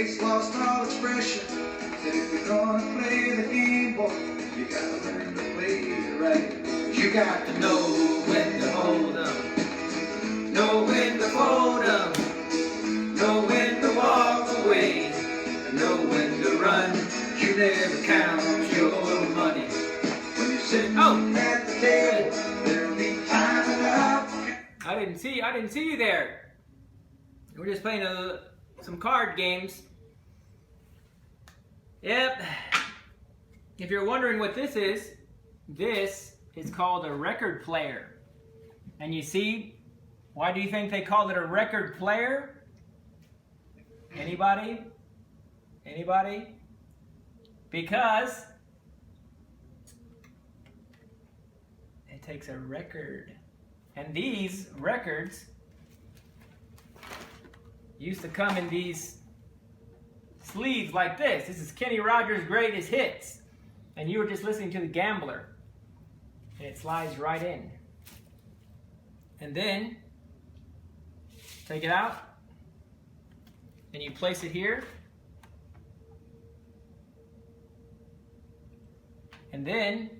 face lost all expression. Said if you're gonna play the game, boy, you gotta learn to play it right. You got to know when to hold 'em, know when to fold 'em, know when to walk away, and know when to run. You never count your money when you're sitting at the table. There'll be time enough. I didn't see you there. We're just playing some card games. Yep. If you're wondering what this is called a record player. And you see, why do you think they called it a record player? Anybody? Anybody? Because it takes a record. And these records used to come in these sleeves like this. This is Kenny Rogers' greatest hits. And you were just listening to The Gambler. And it slides right in. And then, take it out. And you place it here. And then,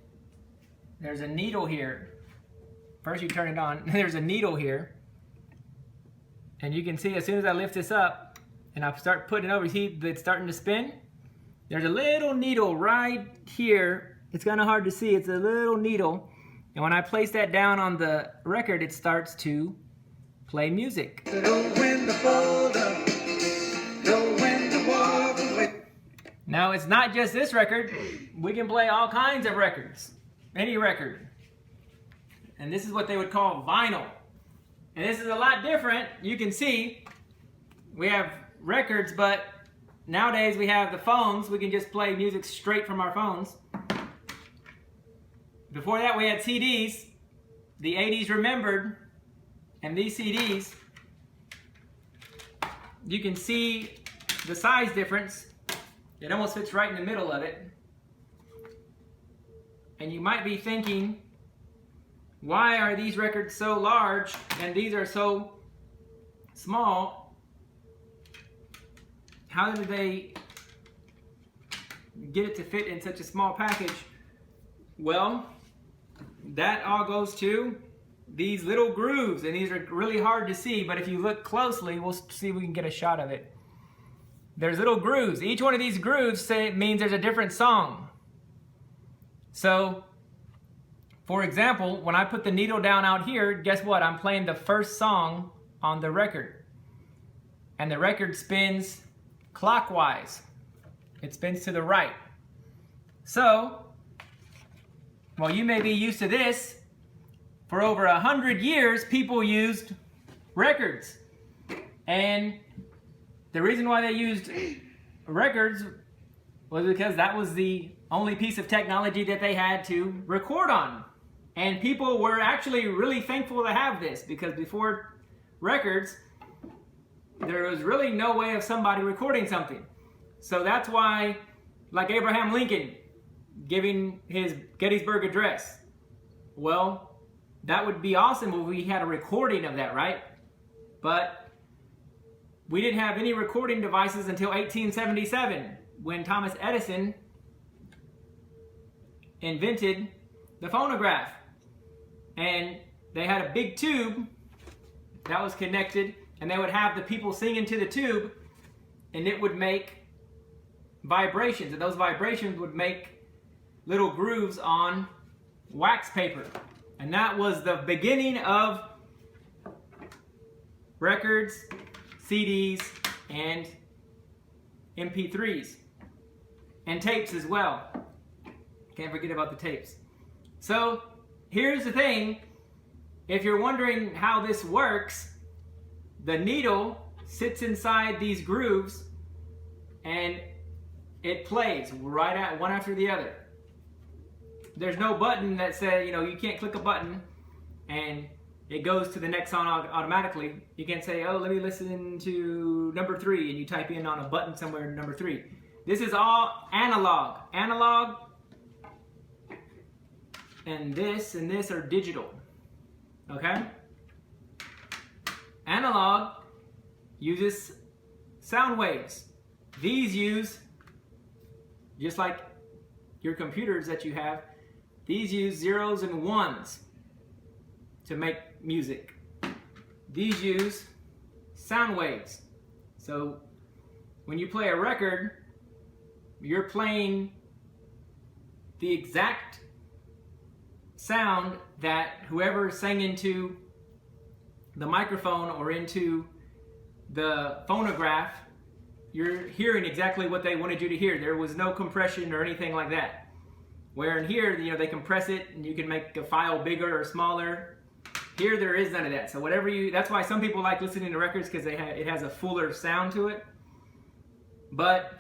there's a needle here. First you turn it on, there's a needle here. And you can see as soon as I lift this up, and I start putting it over, see it's starting to spin? There's a little needle right here. It's kind of hard to see, it's a little needle. And when I place that down on the record, it starts to play music. Know when to fold 'em, know when to walk away. Now it's not just this record, we can play all kinds of records, any record. And this is what they would call vinyl. And this is a lot different. You can see we have records, but nowadays we have the phones. We can just play music straight from our phones. Before that we had CDs. The 80s remembered. And these CDs, you can see the size difference. It almost fits right in the middle of it. And you might be thinking, why are these records so large and these are so small? How did they get it to fit in such a small package? Well, that all goes to these little grooves, and these are really hard to see, but if you look closely, we'll see if we can get a shot of it. There's little grooves. Each one of these grooves means there's a different song. So, for example, when I put the needle down out here, guess what? I'm playing the first song on the record. And the record spins clockwise. It spins to the right. So, well, you may be used to this. For over 100 years, people used records. And the reason why they used records was because that was the only piece of technology that they had to record on. And people were actually really thankful to have this, because before records, there was really no way of somebody recording something. So that's why, like Abraham Lincoln giving his Gettysburg Address, well, that would be awesome if we had a recording of that, right? But we didn't have any recording devices until 1877, when Thomas Edison invented the phonograph. And they had a big tube that was connected, and they would have the people sing into the tube, and it would make vibrations, and those vibrations would make little grooves on wax paper. And that was the beginning of records, CDs, and MP3s, and tapes as well. Can't forget about the tapes. So here's the thing, if you're wondering how this works, the needle sits inside these grooves and it plays right at one after the other. There's no button that says, you can't click a button and it goes to the next song automatically. You can't say, oh, let me listen to number 3, and you type in on a button somewhere number 3. This is all analog. Analog and this are digital. Okay? Analog uses sound waves, These use, just like your computers that you have, these use zeros and ones to make music. These use sound waves. So when you play a record, you're playing the exact sound that whoever sang into the microphone or into the phonograph, you're hearing exactly what they wanted you to hear. There was no compression or anything like that. Where in here, you know, they compress it and you can make a file bigger or smaller. Here, there is none of that. So whatever that's why some people like listening to records, because it has a fuller sound to it. But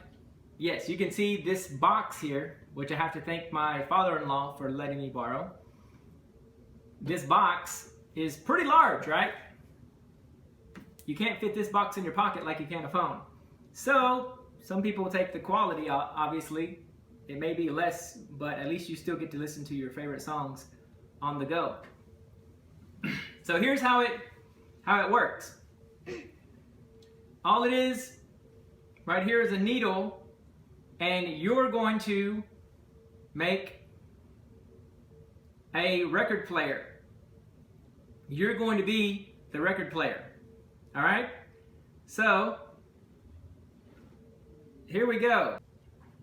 yes, you can see this box here, which I have to thank my father-in-law for letting me borrow. This box is pretty large, right? You can't fit this box in your pocket like you can a phone. So some people take the quality, obviously. It may be less, but at least you still get to listen to your favorite songs on the go. So here's how it works. All it is right here is a needle, and you're going to make a record player. You're going to be the record player. All right? So here we go.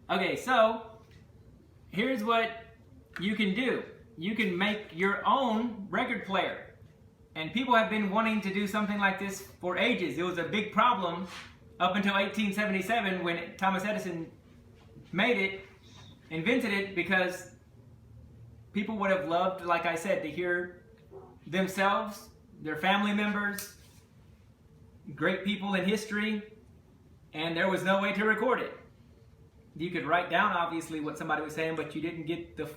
Okay, so here's what you can do. You can make your own record player. And people have been wanting to do something like this for ages. It was a big problem up until 1877 when Thomas Edison invented it, because people would have loved, like I said, to hear themselves, their family members, great people in history, and there was no way to record it. You could write down, obviously, what somebody was saying, but you didn't get the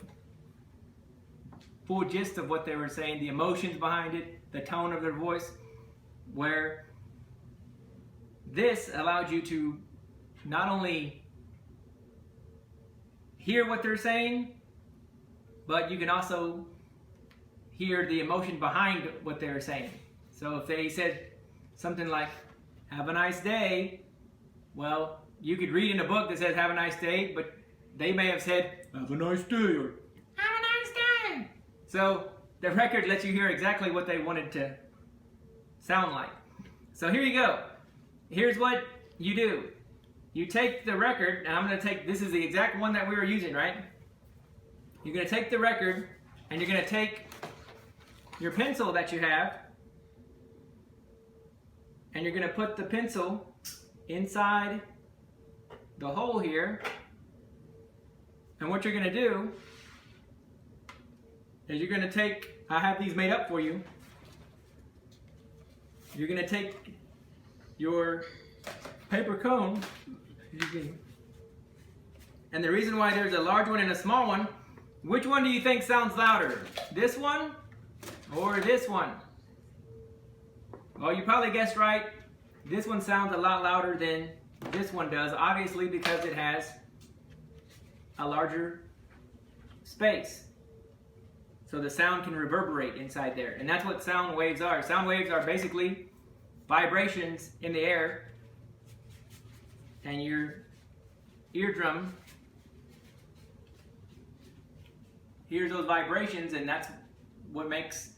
full gist of what they were saying, the emotions behind it, the tone of their voice, where this allowed you to not only hear what they're saying, but you can also hear the emotion behind what they're saying. So if they said something like, "Have a nice day," well, you could read in a book that says "Have a nice day," but they may have said, "Have a nice day," or "Have a nice day." So the record lets you hear exactly what they wanted to sound like. So here you go. Here's what you do. You take the record, and I'm going to take, this is the exact one that we were using, right? You're going to take the record, and you're going to take your pencil that you have, and you're going to put the pencil inside the hole here. And what you're going to do is you're going to take, I have these made up for you. You're going to take your paper cone, and the reason why there's a large one and a small one, which one do you think sounds louder? This one or this one? Well, you probably guessed right. This one sounds a lot louder than this one does, obviously because it has a larger space. So the sound can reverberate inside there. And that's what sound waves are. Sound waves are basically vibrations in the air, and your eardrum hears those vibrations, and that's what makes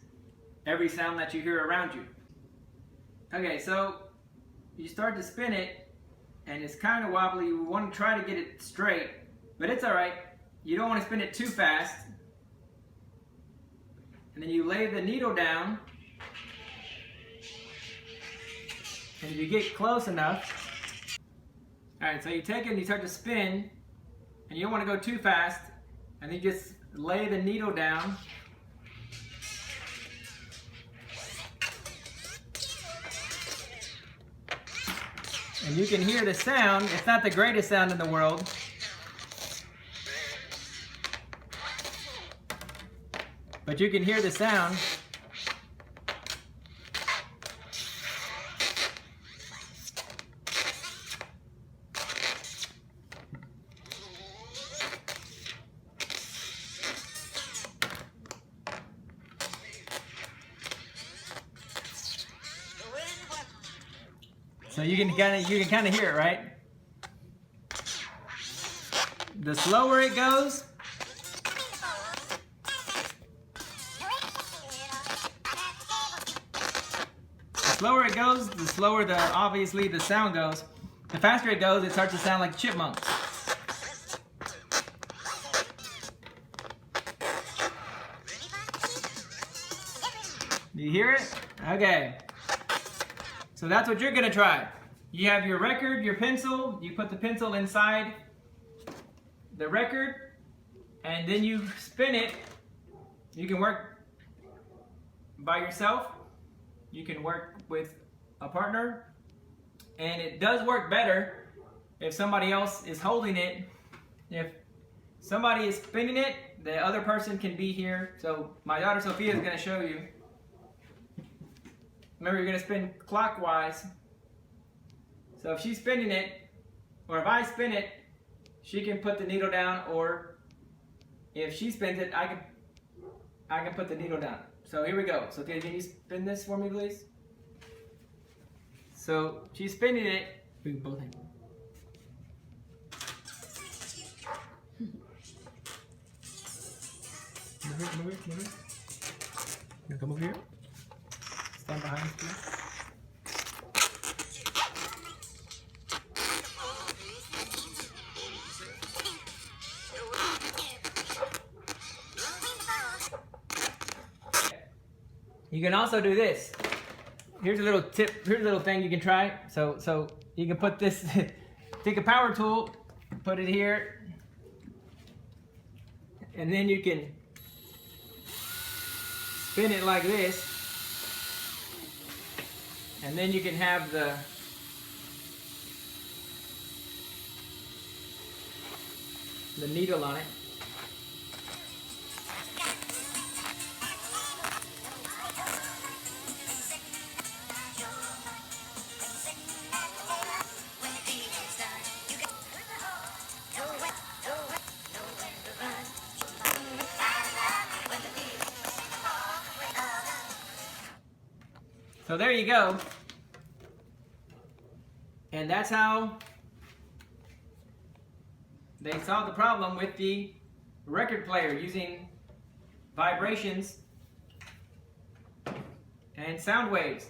every sound that you hear around you. Okay, so you start to spin it, and it's kind of wobbly. You want to try to get it straight, but it's all right. You don't want to spin it too fast. And then you lay the needle down, and if you get close enough, all right, so you take it and you start to spin, and you don't want to go too fast, and then you just lay the needle down. And you can hear the sound. It's not the greatest sound in the world. But you can hear the sound. So you can kind of hear it, right? the slower it goes, the slower obviously the sound goes. The faster it goes, it starts to sound like chipmunks. Do you hear it? Okay. So that's what you're gonna try. You have your record, your pencil, you put the pencil inside the record, and then you spin it. You can work by yourself, you can work with a partner, and it does work better if somebody else is holding it. If somebody is spinning it, the other person can be here. So my daughter Sophia is gonna show you. Remember, you're going to spin clockwise. So if she's spinning it, or if I spin it, she can put the needle down, or if she spins it, I can put the needle down. So here we go. So can you spin this for me, please? So she's spinning it. We can both hang. Come over here. You come over here. Stand behind me, please. You can also do this. Here's a little tip. Here's a little thing you can try. So you can put this. Take a power tool, put it here, and then you can spin it like this. And then you can have the needle on it. So there you go. And that's how they solved the problem with the record player, using vibrations and sound waves.